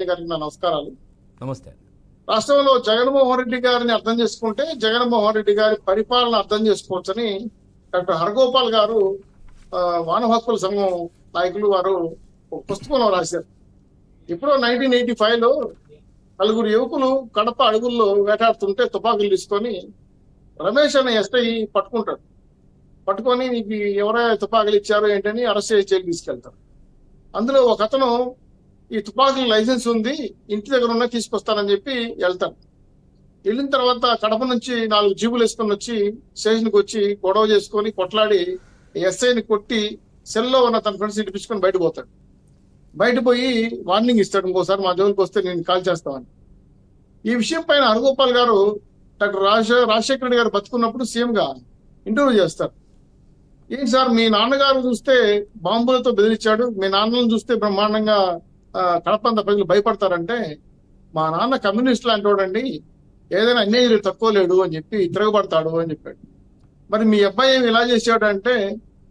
గారికి నా నమస్కారాలు. నమస్తే. రాష్ట్రంలో జగన్మోహన్ రెడ్డి గారిని అర్థం చేసుకుంటే జగన్మోహన్ రెడ్డి గారి పరిపాలన అర్థం చేసుకోవచ్చని డాక్టర్ హరగోపాల్ గారు మానవ హక్కుల సంఘం నాయకులు వారు ఒక పుస్తకంలో రాశారు. ఇప్పుడు 1985లో నలుగురు యువకులు కడప అడుగుల్లో వేటాడుతుంటే తుపాకులు తీసుకొని రమేష్ అనే ఎస్ఐ పట్టుకుంటాడు. పట్టుకొని నీకు ఎవరైనా తుపాకులు ఇచ్చారో ఏంటని అరెస్ట్ చేసి జైలు తీసుకెళ్తారు. అందులో ఒక అతను ఈ తుపాకుల లైసెన్స్ ఉంది, ఇంటి దగ్గర ఉన్న తీసుకొస్తానని చెప్పి వెళ్తాను. వెళ్ళిన తర్వాత కడప నుంచి 4 జీబులు వేసుకొని వచ్చి స్టేషన్కి వచ్చి గొడవ చేసుకొని కొట్లాడి ఎస్ఐని కొట్టి సెల్లో ఉన్న తన ఫ్రెండ్స్ ఇడిపించుకొని బయట పోతాడు. బయట పోయి వార్నింగ్ ఇస్తాడు, ఇంకోసారి మా జోలికి వస్తే నేను కాల్ చేస్తామని. ఈ విషయం పైన హరగోపాల్ గారు డాక్టర్ రాజశేఖర రెడ్డి గారు బతుకున్నప్పుడు సీఎంగా ఇంటర్వ్యూ చేస్తారు. ఏంటి సార్, మీ నాన్నగారు చూస్తే బాంబులతో బెదిరించాడు, మీ నాన్నలను చూస్తే బ్రహ్మాండంగా కడపంత ప్రజలు భయపడతారంటే, మా నాన్న కమ్యూనిస్ట్ లాంటి వాడండి, ఏదైనా అన్యాయం తక్కువ లేడు అని చెప్పి తిరగబడతాడు అని చెప్పాడు. మరి మీ అబ్బాయి ఏమి ఇలా చేశాడు అంటే,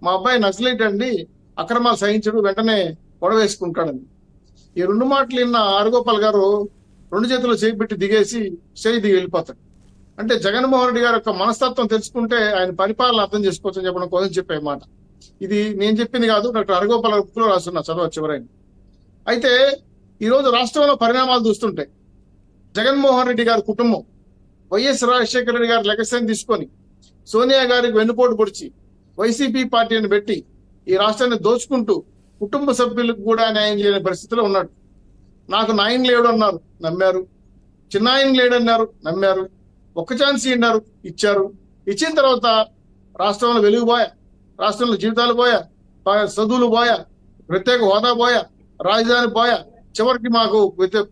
మా అబ్బాయి నక్సలైట్ అండి, అక్రమాలు సహించడు, వెంటనే గొడవ వేసుకుంటాడని. ఈ 2 మాటలు విన్న హరగోపాల్ గారు 2 చేతులు చేపెట్టి దిగేసి స్టేజ్ దిగి వెళ్ళిపోతాడు. అంటే జగన్మోహన్ రెడ్డి గారి యొక్క మనస్తత్వం తెలుసుకుంటే ఆయన పరిపాలన అర్థం చేసుకోవచ్చు అని చెప్పడం కోసం చెప్పే మాట ఇది. నేను చెప్పింది కాదు, డాక్టర్ హరగోపాల్ బుక్లో రాస్తున్నా, చదవ చివరైన. అయితే ఈరోజు రాష్ట్రంలో పరిణామాలు చూస్తుంటే జగన్మోహన్ రెడ్డి గారి కుటుంబం వైఎస్ రాజశేఖర రెడ్డి గారి లెగసీని తీసుకొని సోనియా గారికి వెన్నుపోటు పొడిచి వైసీపీ పార్టీని పెట్టి ఈ రాష్ట్రాన్ని దోచుకుంటూ కుటుంబ సభ్యులకు కూడా న్యాయం చేయని పరిస్థితిలో ఉన్నాడు. నాకు నాయన లేడు అన్నారు, నమ్మారు. చిన్నాయన లేడన్నారు, నమ్మారు. ఒక్క ఛాన్స్ అన్నారు, ఇచ్చారు. ఇచ్చిన తర్వాత రాష్ట్రంలో వెలుగు పోయా, రాష్ట్రంలో జీవితాలు పోయా, చదువులు పోయా, ప్రత్యేక హోదా పోయా, రాజధాని పోయా, చివరికి మాకు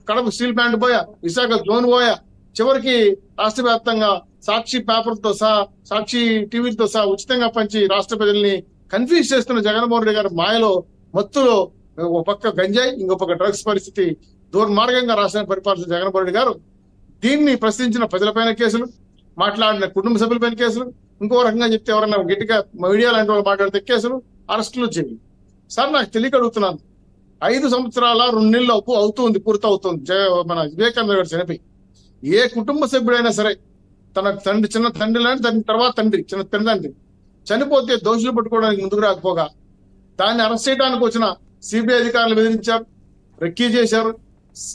కడప స్టీల్ ప్లాంట్ పోయా, విశాఖ జోన్ పోయా, చివరికి రాష్ట్ర వ్యాప్తంగా సాక్షి పేపర్తో సహా, సాక్షి టీవీలతో సహా ఉచితంగా పంచి రాష్ట్ర ప్రజల్ని కన్ఫ్యూజ్ చేస్తున్న జగన్మోహన్ రెడ్డి గారి మాయలో మత్తులో ఒక పక్క గంజాయి, ఇంకో పక్క డ్రగ్స్ పరిస్థితి దుర్మార్గంగా రాష్ట్రాన్ని పరిపాలించిన జగన్మోహన్ రెడ్డి గారు దీన్ని ప్రశ్నించిన ప్రజలపైన కేసులు, మాట్లాడిన కుటుంబ సభ్యులపైన కేసులు, ఇంకో రకంగా చెప్తే ఎవరైనా గట్టిగా మీడియా లాంటి వాళ్ళు మాట్లాడితే కేసులు, అరెస్టులు చేయాలి. సార్, నాకు తెలియక అడుగుతున్నాను, 5 సంవత్సరాల 2 నెలలు అవుతుంది, పూర్తి అవుతుంది మన వివేకానంద గారు చనిపోయి. ఏ కుటుంబ సభ్యుడైనా సరే తన తండ్రి, చిన్న తండ్రి లాంటి దాని తర్వాత తండ్రి, చిన్న పెద్దతండ్రి చనిపోతే దోషులు పట్టుకోవడానికి ముందుకు రాకపోగా దాన్ని అరెస్ట్ చేయడానికి వచ్చిన సిబిఐ అధికారులు బెదిరించారు, రెక్కీ చేశారు.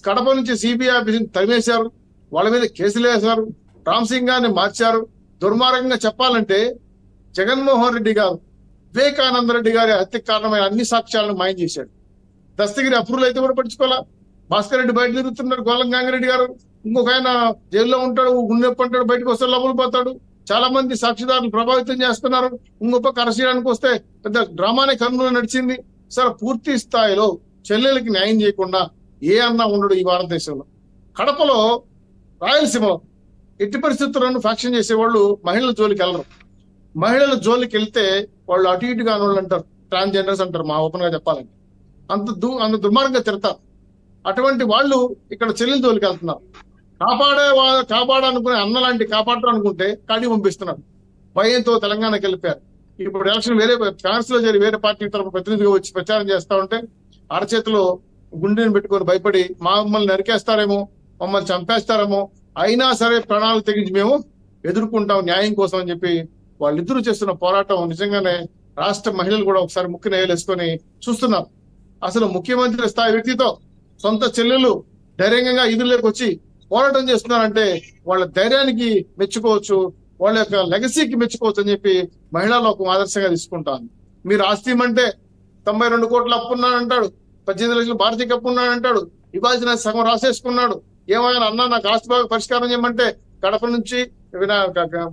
కడప నుంచి సిబిఐ ఆఫీసుని తరిమేశారు, వాళ్ళ మీద కేసులు వేశారు, రామ్ సింగ్ గారిని మార్చారు. దుర్మార్గంగా చెప్పాలంటే జగన్మోహన్ రెడ్డి గారు వివేకానంద రెడ్డి గారి హత్యకు కారణమైన అన్ని సాక్ష్యాలను మాయం చేశాడు. దస్తగిరి అప్రూవల్ అయితే కూడా పట్టించుకోవాలా. భాస్కర్ రెడ్డి బయట తిరుగుతున్నాడు, గోలం గంగారెడ్డి గారు ఇంకొక ఆయన జైల్లో ఉంటాడు, గుండెప్పి అంటాడు, బయటకు వస్తే లోపల పోతాడు. చాలా మంది సాక్షిదారులు ప్రభావితం చేస్తున్నారు. ఇంకొక అరెస్ట్ చేయడానికి వస్తే పెద్ద డ్రామానే కర్నూలు నడిచింది. సార్, పూర్తి స్థాయిలో చెల్లెలకి న్యాయం చేయకుండా ఏ అన్నా ఉండడు ఈ భారతదేశంలో. కడపలో రాయలసీమలో ఎట్టి పరిస్థితులను ఫ్యాక్షన్ చేసేవాళ్ళు మహిళల జోలికి వెళ్ళరు. మహిళల జోలికి వెళ్తే వాళ్ళు అటు ఇటుగా వాళ్ళు అంటారు, ట్రాన్స్జెండర్స్ అంటారు, మా ఓపెన్ గా చెప్పాలంటే. అంత దుర్మార్గంగా తిడతారు. అటువంటి వాళ్ళు ఇక్కడ చెల్లెల జోలికి వెళ్తున్నారు. కాపాడాలనుకునే అన్న లాంటి కాపాడతారు అనుకుంటే కాడి పంపిస్తున్నారు. భయంతో తెలంగాణకి వెళ్ళిపోయారు. ఇప్పుడు ఎలక్షన్ వేరే కాంగ్రెస్ లో చేరి వేరే పార్టీ తరపు ప్రతినిధిగా వచ్చి ప్రచారం చేస్తా ఉంటే అరచేతిలో గుండెని పెట్టుకొని భయపడి మమ్మల్ని నరికేస్తారేమో, మమ్మల్ని చంపేస్తారేమో, అయినా సరే ప్రాణాలు తెగించి మేము ఎదుర్కొంటాం న్యాయం కోసం అని చెప్పి వాళ్ళిద్దరూ చేస్తున్న పోరాటం నిజంగానే రాష్ట్ర మహిళలు కూడా ఒకసారి ముక్కు నేయలేసుకొని చూస్తున్నారు. అసలు ముఖ్యమంత్రి స్థాయి వ్యక్తితో సొంత చెల్లెలు ధైర్యంగా ఎదురులోకి వచ్చి పోరాటం చేస్తున్నారంటే వాళ్ళ ధైర్యానికి మెచ్చుకోవచ్చు, వాళ్ళ యొక్క లెగసీకి మెచ్చుకోవచ్చు అని చెప్పి మహిళా లోకం ఆదర్శంగా తీసుకుంటాను. మీరు ఆస్తి అంటే 92 కోట్ల అప్పు ఉన్నాడంటాడు, 18 లక్షల భారతీయ అప్పు ఉన్నాడంటాడు, ఇవ్వాల్సిన సగం రాసేసుకున్నాడు. ఏమైనా అన్నా నాకు ఆస్తి బాగా పరిష్కారం చేయమంటే కడప నుంచి,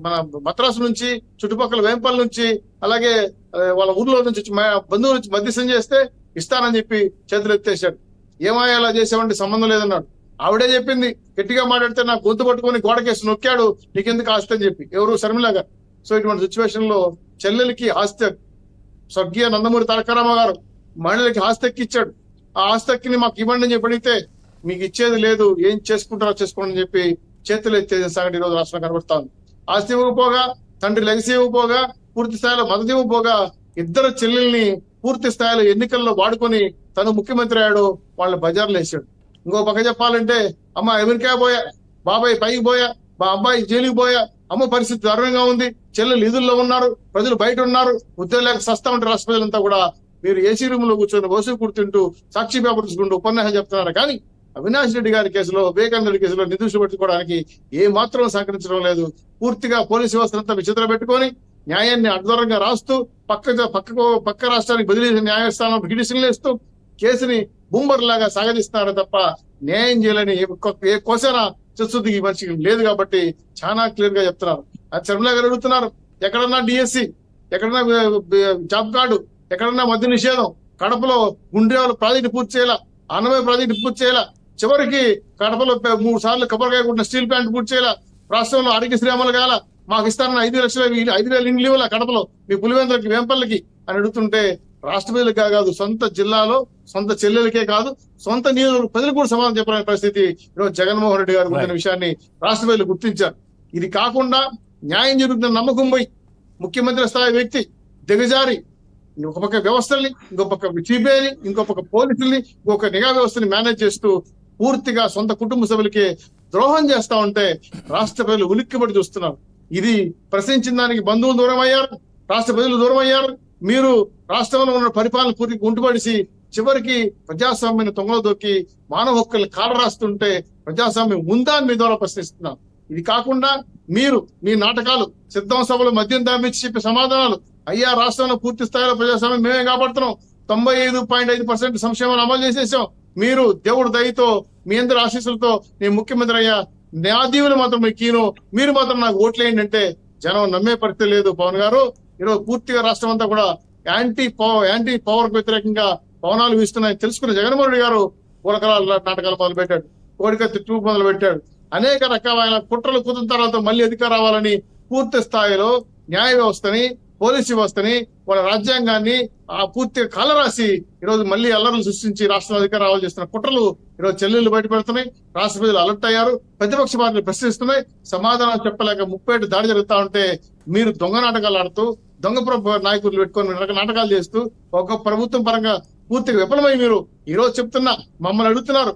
మన మద్రాసు నుంచి, చుట్టుపక్కల వేంపల్లి నుంచి, అలాగే వాళ్ళ ఊర్లో నుంచి బంధువుల నుంచి మధ్యస్థం చేస్తే ఇస్తానని చెప్పి చేతులు ఎత్తేసాడు. ఏమాయా అలా చేసామంటే సంబంధం లేదన్నాడు. ఆవిడే చెప్పింది, గట్టిగా మాట్లాడితే నాకు గొంతు పట్టుకొని గోడకేసి నొక్కాడు, నీకెందుకు ఆస్తి అని చెప్పి, ఎవరు శర్మిల గారు. సో ఇటువంటి సిచ్యువేషన్ లో చెల్లెలకి ఆస్తి, స్వర్గీయ నందమూరి తారక రామారావు గారు మహిళలకి ఆస్తి ఎక్కిచ్చాడు. ఆ ఆస్తి ఎక్కిని మాకు ఇవ్వండి అని చెప్పి అడిగితే మీకు ఇచ్చేది లేదు, ఏం చేసుకుంటారో చేసుకోండి అని చెప్పి చేతులు ఎత్తేసే సంగతి ఈ రోజు రాష్ట్రంలో కనబడతా ఉంది. ఆస్తి ఇవ్వకపోగా, తండ్రి లెగసీ ఇవ్వకపోగా, పూర్తి స్థాయిలో మద్దతు ఇవ్వకపోగా, ఇద్దరు చెల్లెల్ని పూర్తి స్థాయిలో ఎన్నికల్లో వాడుకొని తను ముఖ్యమంత్రి అయ్యాడు, వాళ్ళ బజార్లు వేసాడు. ఇంకో పక్క చెప్పాలంటే అమ్మ అమెరికా పోయా, బాబాయ్ పైకి పోయా, మా అబ్బాయి జైలుకి పోయా, అమ్మ పరిస్థితి దారుణంగా ఉంది, చెల్లెలు ఇదుల్లో ఉన్నారు, ప్రజలు బయట ఉన్నారు, ఉద్యోగం లేక సస్తా ఉంటారు రాష్ట్ర ప్రజలంతా కూడా. మీరు ఏసీ రూమ్ లో కూర్చొని వసూలు కూర్చుంటూ సాక్షి పేపర్ చూసుకుంటూ ఉపన్యాసం చెప్తున్నారు. కానీ అవినాష్ రెడ్డి గారి కేసులో, వివేకానంద రెడ్డి కేసులో నిర్దోషులు పెట్టుకోవడానికి ఏ మాత్రం సహకరించడం లేదు. పూర్తిగా పోలీసు వ్యవస్థనంతా విచిత్ర పెట్టుకొని న్యాయాన్ని అడ్డదరంగా రాస్తూ పక్క రాష్ట్రానికి బదిలీ న్యాయస్థానం పిటిషన్లు వేస్తూ కేసుని బూంబర్ లాగా సాగదీస్తున్నారు తప్ప న్యాయం చేయాలని ఏ కోసన చిత్తుదిగి మనిషికి లేదు. కాబట్టి చాలా క్లియర్ గా చెప్తున్నారు. అది శర్మిల గారు అడుగుతున్నారు, ఎక్కడన్నా డిఎస్సి, ఎక్కడన్నా జాబ్ కార్డు, ఎక్కడన్నా మద్య నిషేధం, కడపలో గుండ్రేవాళ్ళ ప్రాజెక్టు పూర్తి చేయాల, అన్నమయ్య ప్రాజెక్టు పూర్తి చేయాల, చివరికి కడపలో 3 సార్లు కొబ్బరికాయ కొట్టిన స్టీల్ ప్లాంట్ పూర్తి చేయాల, రాష్ట్రంలో ఆరోగ్యశ్రీ అమలు కాల, మాకు ఇస్తారన్న 5 లక్షల 5,000 ఇండ్లు ఇవ్వాల కడపలో మీ పులివెందులకి వేంపల్లకి అని అడుగుతుంటే రాష్ట్ర ప్రజలకే కాదు, సొంత జిల్లాలో సొంత చెల్లెలకే కాదు, సొంత నియోజకవర్గ ప్రజలు కూడా సమాధానం చెప్పలేని పరిస్థితి ఈరోజు జగన్మోహన్ రెడ్డి గారు ఉంటున్న విషయాన్ని రాష్ట్ర ప్రజలు గుర్తించారు. ఇది కాకుండా న్యాయం జరుగుతున్న నమ్మకం పోయి ముఖ్యమంత్రి స్థాయి వ్యక్తి దిగజారి ఒక పక్క వ్యవస్థల్ని, ఇంకో పక్క సిబిఐని, ఇంకో పక్క పోలీసుల్ని, ఇంకొక నిఘా వ్యవస్థని మేనేజ్ చేస్తూ పూర్తిగా సొంత కుటుంబ సభ్యులకి ద్రోహం చేస్తా ఉంటే రాష్ట్ర ప్రజలు ఉలిక్కిపడి చూస్తున్నారు. ఇది ప్రశ్నించిన దానికి బంధువులు దూరం అయ్యారు, రాష్ట్ర ప్రజలు దూరం అయ్యారు. మీరు రాష్ట్రంలో ఉన్న పరిపాలన పూర్తిగా ఉంటుపడిసి చివరికి ప్రజాస్వామ్యాన్ని తొంగలో దొక్కి మానవ హక్కులు కాల రాస్తుంటే ప్రజాస్వామ్యం ఉందా అని మీ ద్వారా ప్రశ్నిస్తున్నారు. ఇది కాకుండా మీరు మీ నాటకాలు, సిద్ధం సభలు మద్యం దామించి చెప్పే సమాధానాలు, అయ్యా రాష్ట్రంలో పూర్తి స్థాయిలో ప్రజాస్వామ్యం మేమే కాపాడుతున్నాం, 95.5% సంక్షేమాలు అమలు చేసేసాం, మీరు దేవుడు దయతో మీ అందరి ఆశీస్సులతో నేను ముఖ్యమంత్రి అయ్యా, నా దీవులు మాత్రం మీకీను, మీరు మాత్రం నాకు ఓట్లేయండి అంటే జనం నమ్మే పరిస్థితి లేదు. పవన్ గారు ఈరోజు పూర్తిగా రాష్ట్రం అంతా కూడా యాంటీ పవర్ కు వ్యతిరేకంగా పవనాలు వీస్తున్నాయని తెలుసుకున్న జగన్మోహన్ రెడ్డి గారు పూలకరాల నాటకాలు మొదలు పెట్టాడు, కోడికత్తి టూ మొదలు పెట్టాడు. అనేక రకాలైన కుట్రలు కుదిరిన తర్వాత మళ్ళీ అధికారం రావాలని పూర్తి స్థాయిలో న్యాయ వ్యవస్థని, పోలీసు వ్యవస్థని, వాళ్ళ రాజ్యాంగాన్ని పూర్తిగా కాలరాసి ఈరోజు మళ్ళీ అల్లర్లు సృష్టించి రాష్ట్రంలో అధికారం రావాలి చేస్తున్న కుట్రలు ఈరోజు చెల్లెళ్ళు బయట పెడుతున్నాయి. రాష్ట్ర ప్రజలు అలర్ట్ అయ్యారు, ప్రతిపక్ష పార్టీలు ప్రశ్నిస్తున్నాయి, సమాధానం చెప్పలేక 30 దాడి జరుగుతా ఉంటే మీరు దొంగ నాటకాలు ఆడుతూ దొంగ నాయకులు పెట్టుకొని నాటకాలు చేస్తూ ఒక ప్రభుత్వం పరంగా పూర్తిగా విఫలమై మీరు ఈ రోజు చెప్తున్నా మమ్మల్ని అడుగుతున్నారు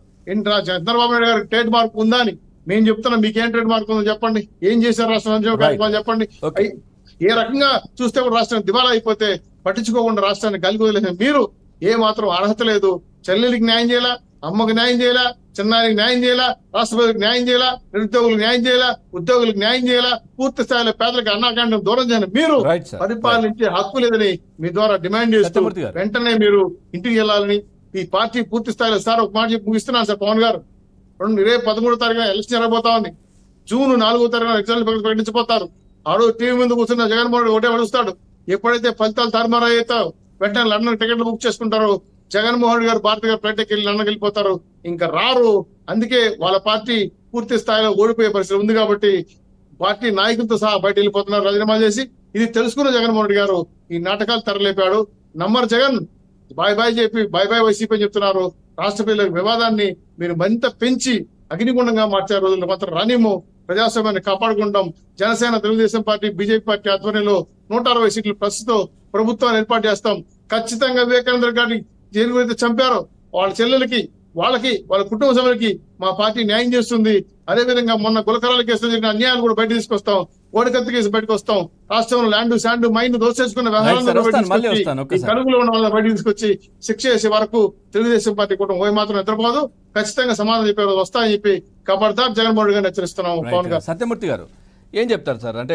చంద్రబాబు నాయుడు గారికి ట్రేడ్ మార్క్ ఉందా అని. మేము చెప్తున్నా మీకేం ట్రేడ్ మార్క్ ఉందో చెప్పండి, ఏం చేశారు రాష్ట్ర సంక్షేమ కార్యక్రమాలు చెప్పండి. ఏ రకంగా చూస్తే కూడా రాష్ట్రం దివాలా అయిపోతే పట్టించుకోకుండా రాష్ట్రాన్ని కలిగి వదిలేసిన మీరు ఏ మాత్రం అర్హత లేదు. చెల్లెలికి న్యాయం చేయాలా, అమ్మకు న్యాయం చేయాలా, చిన్నారికి న్యాయం చేయాలా, రాష్ట్ర ప్రజలకు న్యాయం చేయాలా, నిరుద్యోగులకు న్యాయం చేయాలా, ఉద్యోగులకు న్యాయం చేయాలా, పూర్తి స్థాయిలో పేదలకు అన్నాకాండం దూరం చేయాలి. మీరు పరిపాలించే హక్కు లేదని మీ ద్వారా డిమాండ్ చేస్తూ వెంటనే మీరు ఇంటికి వెళ్ళాలని ఈ పార్టీ పూర్తి స్థాయిలో సార్ ఒక మాట చెప్పి ముగిస్తున్నాను సార్. పవన్ గారు 13వ తారీఖున ఎలక్షన్ జరగబోతా ఉంది, జూన్ 4వ తారీఖున రిజల్ట్ ప్రకటించబోతారు. ఆ రోజు టీవీ ముందు కూర్చున్న జగన్మోహన్ రెడ్డి ఒకటే అడుగుతాడు, ఎప్పుడైతే ఫలితాలు తారుమారు అవుతావు వెంటనే లండన్ టికెట్లు బుక్ చేసుకుంటారు, జగన్మోహన్ రెడ్డి గారు భారతి గారు ఫ్లైట్కి వెళ్ళి లండన్కి వెళ్ళిపోతారు, ఇంకా రారు. అందుకే వాళ్ళ పార్టీ పూర్తి స్థాయిలో ఓడిపోయే పరిస్థితి ఉంది కాబట్టి పార్టీ నాయకులతో సహా బయట వెళ్ళిపోతున్నారు రాజీనామా చేసి. ఇది తెలుసుకున్న జగన్మోహన్ రెడ్డి గారు ఈ నాటకాలు తెరలేపాడు. నంబర్ జగన్ బాయ్ బాయ్ చెప్పి బాయ్ బాయ్ వైసీపీ అని చెప్తున్నారు. రాష్ట్ర ప్రజల వివాదాన్ని మీరు మరింత పెంచి అగ్నిగుండంగా మార్చే రోజుల్లో మాత్రం రానిము, ప్రజాస్వామ్యాన్ని కాపాడుకుంటాం. Janasena, Telugu Desam party, BJP party ఆధ్వర్యంలో 160 సీట్లు ప్రస్తుతం ప్రభుత్వాన్ని ఏర్పాటు చేస్తాం. ఖచ్చితంగా వివేకానంద గారిని జైలుకి చంపారో వాళ్ళ చెల్లెలకి, వాళ్ళకి, వాళ్ళ కుటుంబ సభ్యులకి మా పార్టీ న్యాయం చేస్తుంది. అదేవిధంగా మొన్న గులకరాల కేసులో జరిగిన అన్యాయాలు కూడా బయట తీసుకొస్తాం, కోడికత్తి కేసు బయటకు వస్తాం, రాష్ట్రంలో ల్యాండ్ శాండ్ మైన్ దోచేసుకున్న కలుగులో ఉన్న వాళ్ళని బయట తీసుకొచ్చి శిక్ష చేసే వరకు తెలుగుదేశం పార్టీ కూటమి ఓ మాత్రం నిద్రపోదు. ఖచ్చితంగా సమాధానం చెప్పే వస్తాయని చెప్పి కబర్దార్ జగన్మోహన్ రెడ్డి గారిని హెచ్చరిస్తున్నాం. పవన్ గారు, సత్యమూర్తి గారు ఏం చెప్తారు సార్? అంటే